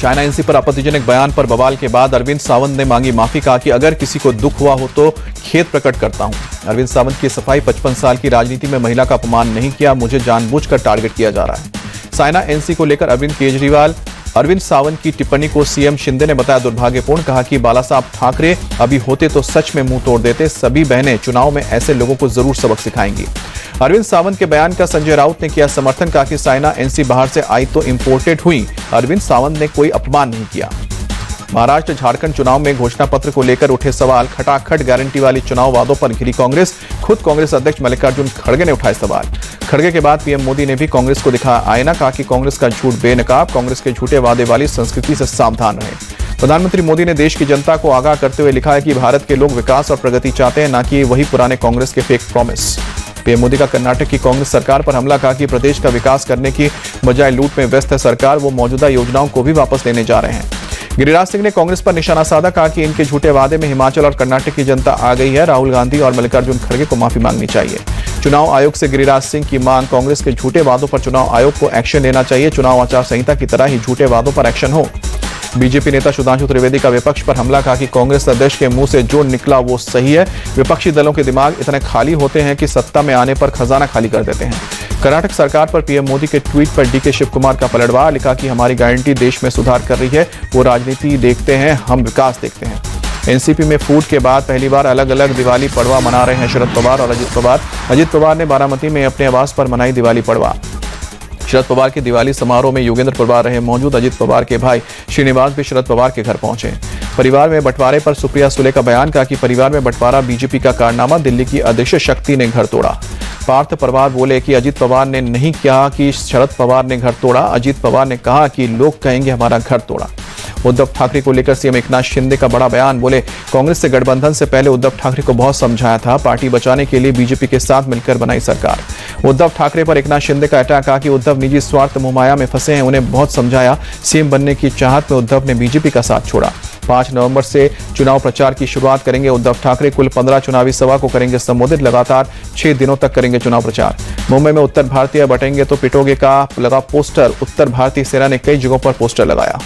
China NC पर आपत्तिजनक बयान पर बवाल के बाद अरविंद सावंत ने मांगी माफी। कहा कि अगर किसी को दुख हुआ हो तो खेद प्रकट करता हूं। अरविंद सावंत की सफाई, 55 साल की राजनीति में महिला का अपमान नहीं किया, मुझे जानबूझकर टारगेट किया जा रहा है। चाइना एनसी को लेकर अरविंद सावंत की टिप्पणी को सीएम शिंदे ने बताया दुर्भाग्यपूर्ण। कहा कि बालासाहब ठाकरे अभी होते तो सच में मुंह तोड़ देते। सभी बहनें चुनाव में ऐसे लोगों को जरूर सबक सिखाएंगी। अरविंद सावंत के बयान का संजय राउत ने किया समर्थन। कहा कि चाइना एनसी बाहर से आई तो इंपोर्टेड हुई, अरविंद सावंत ने कोई अपमान नहीं किया। महाराष्ट्र झारखंड चुनाव में घोषणा पत्र को लेकर उठे सवाल। खटाखट गारंटी वाली चुनाव वादों पर घिरी कांग्रेस। खुद कांग्रेस अध्यक्ष मल्लिकार्जुन खड़गे ने उठाए सवाल। खड़गे के बाद पीएम मोदी ने भी कांग्रेस को दिखाया आईना। कहा कि कांग्रेस का झूठ बेनकाब, कांग्रेस के झूठे वादे वाली संस्कृति से सावधान रहे। प्रधानमंत्री मोदी ने देश की जनता को आगाह करते हुए लिखा है कि भारत के लोग विकास और प्रगति चाहते हैं, न कि वही पुराने कांग्रेस के फेक प्रॉमिस। पीएम मोदी का कर्नाटक की कांग्रेस सरकार पर हमला। कहा कि प्रदेश का विकास करने की बजाय लूट में व्यस्त है सरकार, वो मौजूदा योजनाओं को भी वापस लेने जा रहे हैं। गिरिराज सिंह ने कांग्रेस पर निशाना साधा। कहा कि इनके झूठे वादे में हिमाचल और कर्नाटक की जनता आ गई है। राहुल गांधी और मल्लिकार्जुन खड़गे को माफी मांगनी चाहिए। चुनाव आयोग से गिरिराज सिंह की मांग। कांग्रेस के झूठे वादों पर चुनाव आयोग को एक्शन लेना चाहिए। चुनाव आचार संहिता की तरह ही झूठे वादों पर एक्शन हो। बीजेपी नेता सुधांशु त्रिवेदी का विपक्ष पर हमला। कहा कि कांग्रेस अध्यक्ष के मुंह से जो निकला वो सही है। विपक्षी दलों के दिमाग इतने खाली होते हैं कि सत्ता में आने पर खजाना खाली कर देते हैं। कर्नाटक सरकार पर पीएम मोदी के ट्वीट पर डीके शिव कुमार का पलटवार। लिखा कि हमारी गारंटी देश में सुधार कर रही है, वो राजनीति देखते हैं, हम विकास देखते हैं। एनसीपी में फूट के बाद पहली बार अलग अलग दिवाली पड़वा मना रहे हैं शरद पवार और अजित पवार। अजित पवार ने बारामती में अपने आवास पर मनाई दिवाली पड़वा। शरद पवार के दिवाली समारोह में योगेंद्र पवार रहे मौजूद। अजित पवार के भाई श्रीनिवास भी शरद पवार के घर पहुंचे। परिवार में बंटवारे पर सुप्रिया सुले का बयान। कहा कि परिवार में बंटवारा बीजेपी का कारनामा, दिल्ली की अध्यक्ष शक्ति ने घर तोड़ा। पार्थ पवार बोले कि अजित पवार ने नहीं कहा कि शरद पवार ने घर तोड़ा, अजित पवार ने कहा कि लोग कहेंगे हमारा घर तोड़ा। उद्धव ठाकरे को लेकर सीएम एकनाथ शिंदे का बड़ा बयान। बोले कांग्रेस से गठबंधन से पहले उद्धव ठाकरे को बहुत समझाया था, पार्टी बचाने के लिए बीजेपी के साथ मिलकर बनाई सरकार। उद्धव ठाकरे पर एकनाथ शिंदे का अटैक। कहा कि उद्धव निजी स्वार्थ मुहमाया में फंसे हैं, उन्हें बहुत समझाया। सीएम बनने की चाहत में उद्धव ने बीजेपी का साथ छोड़ा। 5 नवंबर से चुनाव प्रचार की शुरुआत करेंगे उद्धव ठाकरे। कुल 15 चुनावी सभा को करेंगे संबोधित। लगातार 6 दिनों तक करेंगे चुनाव प्रचार। मुंबई में उत्तर भारतीय बटेंगे तो पिटोगे का लगा पोस्टर। उत्तर भारतीय सेना ने कई जगहों पर पोस्टर लगाया।